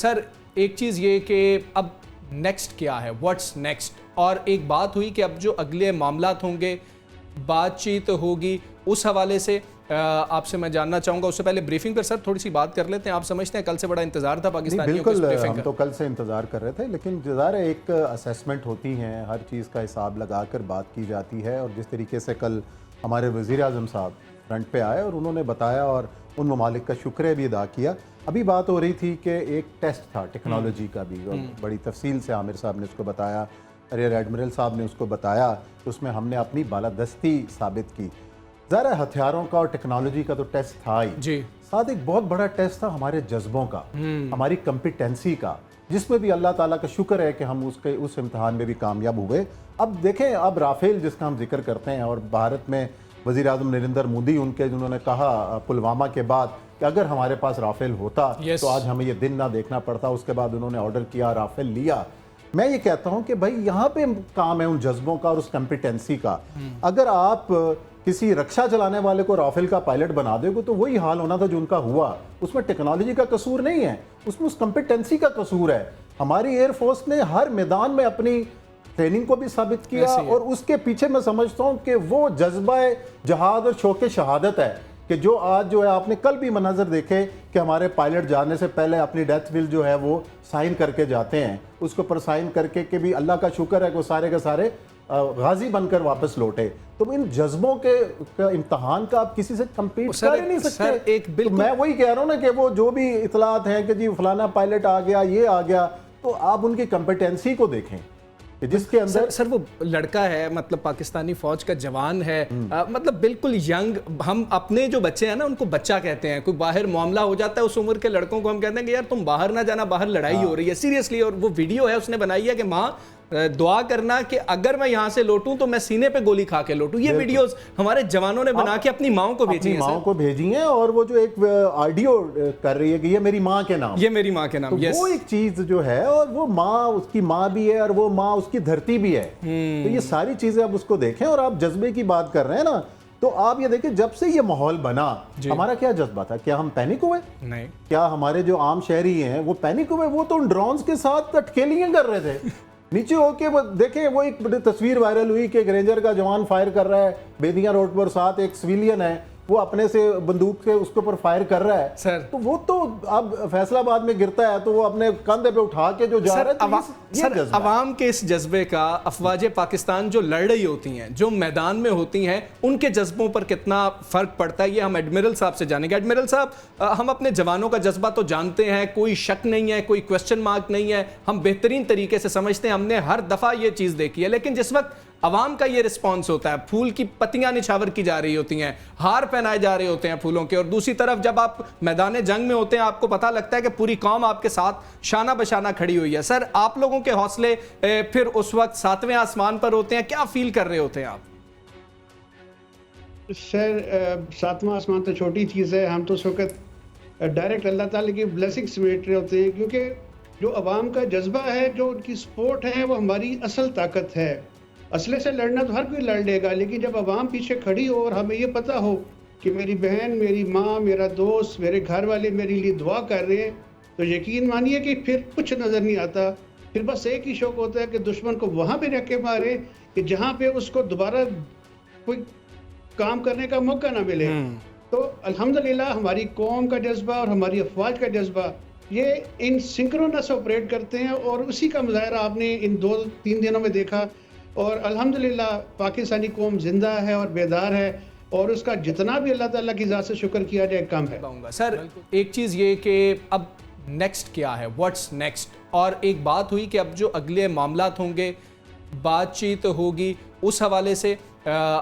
سر ایک چیز یہ کہ اب نیکسٹ کیا ہے، واٹس نیکسٹ، اور ایک بات ہوئی کہ اب جو اگلے معاملات ہوں گے، بات چیت ہوگی، اس حوالے سے آپ سے میں جاننا چاہوں گا۔ اس سے پہلے بریفنگ پر سر تھوڑی سی بات کر لیتے ہیں۔ آپ سمجھتے ہیں کل سے بڑا انتظار تھا پاکستانیوں کو اس بریفنگ کا؟ ہم تو کل سے انتظار کر رہے تھے، لیکن ظاہر ہے ایک اسیسمنٹ ہوتی ہیں، ہر چیز کا حساب لگا کر بات کی جاتی ہے، اور جس طریقے سے کل ہمارے وزیر اعظم صاحب فرنٹ پہ آئے اور انہوں نے بتایا اور ان ممالک کا شکریہ بھی ادا کیا۔ ابھی بات ہو رہی تھی کہ ایک ٹیسٹ تھا ٹیکنالوجی کا بھی، اور بڑی تفصیل سے عامر صاحب نے اس کو بتایا، ریئر ایڈمرل صاحب نے اس کو بتایا، اس میں ہم نے اپنی بالادستی ثابت کی۔ ظاہر ہے ہتھیاروں کا اور ٹیکنالوجی کا تو ٹیسٹ تھا ہی، جی ساتھ ایک بہت بڑا ٹیسٹ تھا ہمارے جذبوں کا، ہماری کمپیٹنسی کا، جس میں بھی اللہ تعالیٰ کا شکر ہے کہ ہم اس امتحان میں بھی کامیاب ہوئے۔ اب دیکھیں، اب رافیل جس کا ہم ذکر کرتے ہیں، اور بھارت میں وزیر اعظم نریندر مودی ان کے جنہوں نے کہا پلوامہ کے بعد کہ اگر ہمارے پاس رافیل ہوتا تو آج ہمیں یہ دن نہ دیکھنا پڑتا، اس کے بعد انہوں نے آرڈر کیا، رافیل لیا۔ میں یہ کہتا ہوں کہ بھائی یہاں پہ کام ہے ان جذبوں کا اور اس کمپیٹنسی کا۔ اگر آپ کسی رکشا چلانے والے کو رافیل کا پائلٹ بنا دے گے تو وہی حال ہونا تھا جو ان کا ہوا۔ اس میں ٹیکنالوجی کا قصور نہیں ہے، اس میں اس کمپیٹنسی کا قصور ہے۔ ہماری ایئر فورس نے ہر میدان میں اپنی ٹریننگ کو بھی ثابت کیا، اور اس کے پیچھے میں سمجھتا ہوں کہ وہ جذبہ جہاد اور شوق شہادت ہے کہ جو آج جو ہے آپ نے کل بھی مناظر دیکھے کہ ہمارے پائلٹ جانے سے پہلے اپنی ڈیتھ ویل جو ہے وہ سائن کر کے جاتے ہیں، اس کے اوپر سائن کر کے کہ بھی اللہ کا شکر ہے کہ وہ سارے کے سارے غازی بن کر واپس لوٹے۔ تو ان جذبوں کے امتحان کا آپ کسی سے کمپیٹ کر ہی نہیں سکتے۔ میں وہی کہہ رہا ہوں نا کہ وہ جو بھی اطلاعات ہیں کہ جی فلانا پائلٹ آ گیا، یہ آ گیا، تو آپ ان کی کمپیٹنسی کو دیکھیں کہ جس کے اندر سر وہ لڑکا ہے، مطلب پاکستانی فوج کا جوان ہے، مطلب بالکل ینگ۔ ہم اپنے جو بچے ہیں نا ان کو بچہ کہتے ہیں، کوئی باہر معاملہ ہو جاتا ہے اس عمر کے لڑکوں کو ہم کہتے ہیں کہ یار تم باہر نہ جانا، باہر لڑائی ہو رہی ہے، سیریسلی۔ اور وہ ویڈیو ہے اس نے بنائی ہے کہ ماں دعا کرنا کہ اگر میں یہاں سے لوٹوں تو میں سینے پہ گولی کھا کے لوٹوں۔ یہ ویڈیوز ہمارے جوانوں نے بنا کے اپنی ماؤں کو بھیجی ہیں، ماؤں کو بھیجی ہیں، اور وہ جو ایک آڈیو کر رہی ہے کہ یہ میری ماں کے نام، یہ میری ماں کے نام، وہ ایک چیز جو ہے، اور وہ ماں اس کی ماں بھی ہے، اور وہ ماں اس کی دھرتی بھی ہے۔ تو یہ ساری چیزیں آپ اس کو دیکھیں، اور آپ جذبے کی بات کر رہے ہیں نا، تو آپ یہ دیکھیں جب سے یہ ماحول بنا ہمارا کیا جذبہ تھا؟ کیا ہم پینک ہوئے؟ نہیں۔ کیا ہمارے جو عام شہری ہیں وہ پینک ہوئے؟ وہ تو ڈرونز کے ساتھ اٹکیلیاں کر رہے تھے نیچے ہو کے۔ وہ دیکھیں، وہ ایک تصویر وائرل ہوئی کہ ایک رینجر کا جوان فائر کر رہا ہے بیدیاں روڈ پر، ساتھ ایک سویلین ہے، وہ اپنے سے بندوق سے اس کے اوپر فائر کر رہا ہے سر۔ تو وہ تو اب فیصل آباد میں گرتا ہے تو وہ اپنے کندھے پہ اٹھا کے جو جا رہا ہے۔ سر عوام کے اس جذبے کا افواج پاکستان جو لڑ رہی ہوتی ہیں، جو میدان میں ہوتی ہیں، ان کے جذبوں پر کتنا فرق پڑتا ہے، یہ ہم ایڈمرل صاحب سے جانیں گے۔ ایڈمرل صاحب، ہم اپنے جوانوں کا جذبہ تو جانتے ہیں، کوئی شک نہیں ہے، کوئی کویسچن مارک نہیں ہے، ہم بہترین طریقے سے سمجھتے ہیں، ہم نے ہر دفعہ یہ چیز دیکھی ہے، لیکن جس وقت عوام کا یہ رسپانس ہوتا ہے، پھول کی پتیاں نچھاور کی جا رہی ہوتی ہیں، ہار پہنائے جا رہے ہوتے ہیں پھولوں کے، اور دوسری طرف جب آپ میدان جنگ میں ہوتے ہیں آپ کو پتہ لگتا ہے کہ پوری قوم آپ کے ساتھ شانہ بشانہ کھڑی ہوئی ہے۔ سر آپ لوگوں کے حوصلے پھر اس وقت ساتویں آسمان پر ہوتے ہیں، کیا فیل کر رہے ہوتے ہیں آپ؟ سر ساتواں آسمان تو چھوٹی چیز ہے، ہم تو اس وقت ڈائریکٹ اللہ تعالیٰ کی بلیسنگ سمیٹ رہے ہوتے ہیں، کیونکہ جو عوام کا جذبہ ہے، جو ان کی سپورٹ ہے، وہ ہماری اصل طاقت ہے۔ اسلحے سے لڑنا تو ہر کوئی لڑ لے گا، لیکن جب عوام پیچھے کھڑی ہو اور ہمیں یہ پتہ ہو کہ میری بہن، میری ماں، میرا دوست، میرے گھر والے میرے لیے دعا کر رہے ہیں، تو یقین مانیے کہ پھر کچھ نظر نہیں آتا۔ پھر بس ایک ہی شوق ہوتا ہے کہ دشمن کو وہاں پہ رکھ کے مارے کہ جہاں پہ اس کو دوبارہ کوئی کام کرنے کا موقع نہ ملے۔ تو الحمدللہ ہماری قوم کا جذبہ اور ہماری افواج کا جذبہ یہ ان سنکرونس آپریٹ کرتے ہیں، اور اسی کا مظاہرہ آپ نے ان 2-3 دنوں میں دیکھا، اور الحمدللہ پاکستانی قوم زندہ ہے اور بیدار ہے، اور اس کا جتنا بھی اللہ تعالیٰ کی ذات سے شکر کیا جائے کم ہے۔ سر ایک چیز یہ کہ اب نیکسٹ کیا ہے، واٹس نیکسٹ، اور ایک بات ہوئی کہ اب جو اگلے معاملات ہوں گے، بات چیت ہوگی، اس حوالے سے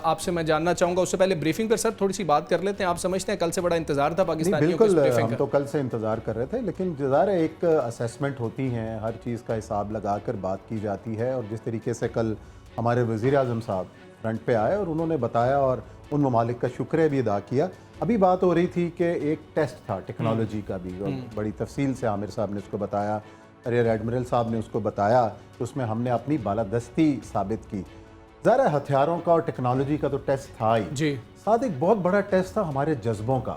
آپ سے میں جاننا چاہوں گا۔ اس سے پہلے بریفنگ پر سر تھوڑی سی بات کر لیتے ہیں۔ آپ سمجھتے ہیں کل سے بڑا انتظار تھا پاکستانیوں کو اس بریفنگ کا؟ ہم تو کل سے انتظار کر رہے تھے، لیکن ظاہر ہے ایک اسیسمنٹ ہوتی ہیں، ہر چیز کا حساب لگا کر بات کی جاتی ہے، اور جس طریقے سے کل ہمارے وزیر اعظم صاحب فرنٹ پہ آئے اور انہوں نے بتایا اور ان ممالک کا شکریہ بھی ادا کیا۔ ابھی بات ہو رہی تھی کہ ایک ٹیسٹ تھا ٹیکنالوجی کا بھی، اور بڑی تفصیل سے عامر صاحب نے اس کو بتایا، ریئر ایڈمرل صاحب نے اس کو بتایا، اس میں ہم نے اپنی بالادستی ثابت کی۔ ظاہر ہے ہتھیاروں کا اور ٹیکنالوجی کا تو ٹیسٹ تھا ہی، ساتھ ایک بہت بڑا ٹیسٹ تھا ہمارے جذبوں کا،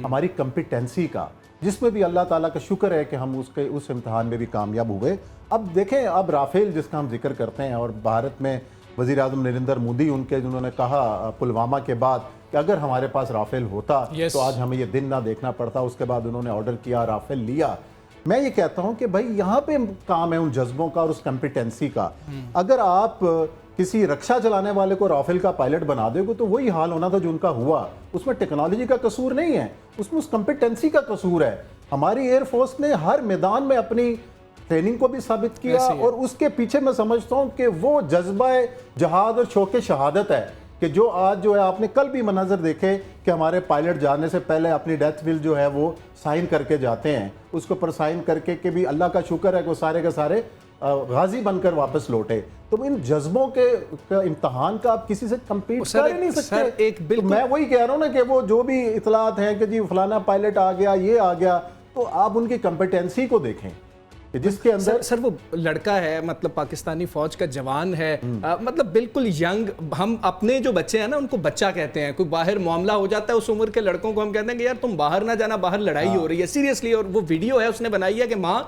ہماری کمپیٹنسی کا، جس میں بھی اللہ تعالیٰ کا شکر ہے کہ ہم اس امتحان میں بھی کامیاب ہوئے. اب دیکھیں اب رافیل جس کا ہم ذکر کرتے ہیں اور بھارت میں وزیر اعظم نریندر مودی جنہوں نے کہا پلوامہ کے بعد کہ اگر ہمارے پاس رافیل ہوتا تو آج ہمیں یہ دن نہ دیکھنا پڑتا. اس کے بعد انہوں نے آرڈر کیا, رافیل لیا. میں یہ کہتا ہوں کہ بھائی یہاں پہ کام ہے ان جذبوں کا اور اس کمپیٹنسی کا. اگر آپ کسی رکشا چلانے والے کو رافیل کا پائلٹ بنا دے گے تو وہی حال ہونا تھا جو ان کا ہوا. اس میں ٹیکنالوجی کا قصور نہیں ہے, اس میں اس کمپیٹنسی کا قصور ہے. ہماری ایئر فورس نے ہر میدان میں اپنی ٹریننگ کو بھی ثابت کیا, اور اس کے پیچھے میں سمجھتا ہوں کہ وہ جذبہ جہاد اور شوق شہادت ہے کہ جو آج جو ہے آپ نے کل بھی مناظر دیکھے کہ ہمارے پائلٹ جانے سے پہلے اپنی ڈیتھ ول جو ہے وہ سائن کر کے جاتے ہیں, اس کے اوپر سائن کر کے کہ بھی اللہ کا شکر ہے کہ وہ سارے کے سارے غازی بن کر واپس لوٹے. تو ان جذبوں کے امتحان کا آپ کسی سے کمپیٹ کر ہی نہیں سکتے. میں وہی کہہ رہا ہوں نا کہ وہ جو بھی اطلاعات ہیں کہ جی فلانا پائلٹ آ گیا, یہ آ گیا, تو آپ ان کی کمپیٹنسی کو دیکھیں جس کے اندر سر وہ لڑکا ہے, مطلب پاکستانی فوج کا جوان ہے, مطلب بالکل ینگ. ہم اپنے جو بچے ہیں نا ان کو بچہ کہتے ہیں. کوئی باہر معاملہ ہو جاتا ہے اس عمر کے لڑکوں کو ہم کہتے ہیں کہ یار تم باہر نہ جانا, باہر لڑائی ہو رہی ہے, سیریسلی. اور وہ ویڈیو ہے اس نے بنائی ہے کہ ماں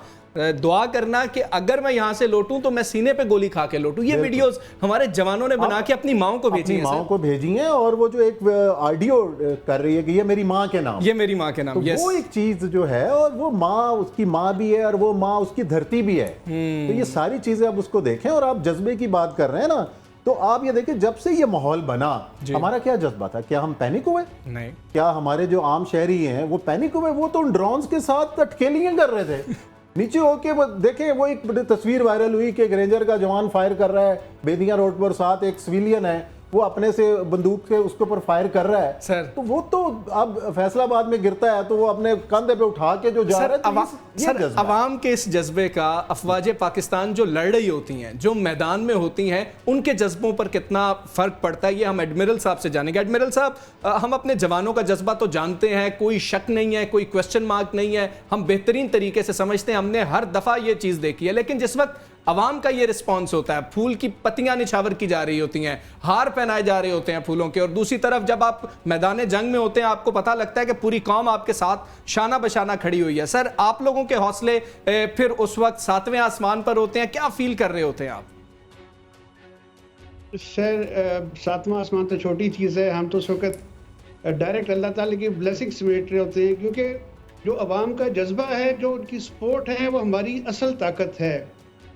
دعا کرنا کہ اگر میں یہاں سے لوٹوں تو میں سینے پہ گولی کھا کے لوٹوں. یہ ویڈیوز ہمارے جوانوں نے بنا کے اپنی ماؤں کو بھیجی ہیں, ماؤں کو بھیجی ہیں. اور وہ جو ایک آڈیو کر رہی ہے کہ یہ میری ماں کے نام, یہ میری ماں کے نام, وہ ایک چیز جو ہے, اور وہ ماں اس کی ماں بھی ہے اور وہ ماں اس کی دھرتی بھی ہے. تو یہ ساری چیزیں آپ اس کو دیکھیں. اور آپ جذبے کی بات کر رہے ہیں نا, تو آپ یہ دیکھیں جب سے یہ ماحول بنا ہمارا کیا جذبہ تھا؟ کیا ہم پینک ہوئے؟ نہیں. کیا ہمارے جو عام شہری ہیں وہ پینک ہوئے؟ وہ تو ان ڈرونز کے ساتھ اٹکیلیاں کر رہے تھے نیچے ہو کے. وہ دیکھیں وہ ایک تصویر وائرل ہوئی کہ ایک رینجر کا جوان فائر کر رہا ہے بیدیاں روڈ پر, ساتھ ایک سویلین ہے, وہ اپنے سے بندوق سے اس کے اوپر فائر کر رہا ہے. سر تو وہ تو اب فیصل آباد میں گرتا ہے تو وہ اپنے کندھے پہ اٹھا کے جو جا رہا ہے. سر عوام کے اس جذبے کا افواج پاکستان جو لڑ رہی ہوتی ہیں, جو میدان میں ہوتی ہیں, ان کے جذبوں پر کتنا فرق پڑتا ہے یہ ہم ایڈمرل صاحب سے جانیں گے. ایڈمرل صاحب, ہم اپنے جوانوں کا جذبہ تو جانتے ہیں, کوئی شک نہیں ہے, کوئی کویسچن مارک نہیں ہے, ہم بہترین طریقے سے سمجھتے ہیں, ہم نے ہر دفعہ یہ چیز دیکھی ہے. لیکن جس وقت عوام کا یہ رسپانس ہوتا ہے, پھول کی پتیاں نچھاور کی جا رہی ہوتی ہیں, ہار پہنائے جا رہے ہوتے ہیں پھولوں کے, اور دوسری طرف جب آپ میدان جنگ میں ہوتے ہیں آپ کو پتہ لگتا ہے کہ پوری قوم آپ کے ساتھ شانہ بشانہ کھڑی ہوئی ہے. سر آپ لوگوں کے حوصلے پھر اس وقت ساتویں آسمان پر ہوتے ہیں, کیا فیل کر رہے ہوتے ہیں آپ؟ سر ساتواں آسمان تو چھوٹی چیز ہے, ہم تو اس وقت ڈائریکٹ اللہ تعالیٰ کی بلیسنگ سمیٹ رہے ہوتے ہیں, کیونکہ جو عوام کا جذبہ ہے, جو ان کی سپورٹ ہے, وہ ہماری اصل طاقت ہے.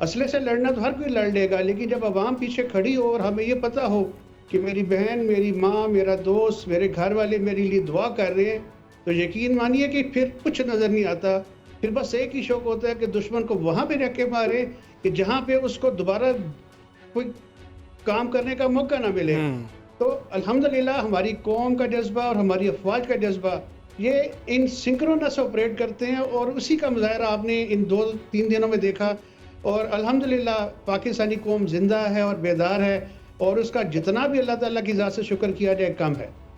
اسلحے سے لڑنا تو ہر کوئی لڑ لے گا, لیکن جب عوام پیچھے کھڑی ہو اور ہمیں یہ پتہ ہو کہ میری بہن, میری ماں, میرا دوست, میرے گھر والے میرے لیے دعا کر رہے ہیں, تو یقین مانیے کہ پھر کچھ نظر نہیں آتا. پھر بس ایک ہی شوق ہوتا ہے کہ دشمن کو وہاں پہ رکھ کے مارے کہ جہاں پہ اس کو دوبارہ کوئی کام کرنے کا موقع نہ ملے. تو الحمدللہ ہماری قوم کا جذبہ اور ہماری افواج کا جذبہ یہ ان سنکرونس آپریٹ کرتے ہیں, اور اسی کا مظاہرہ آپ نے ان 2-3 دنوں میں دیکھا. اور الحمدللہ پاکستانی قوم زندہ ہے اور بیدار ہے, اور اس کا جتنا بھی اللہ تعالیٰ کی ذات سے شکر کیا جائے کم ہے.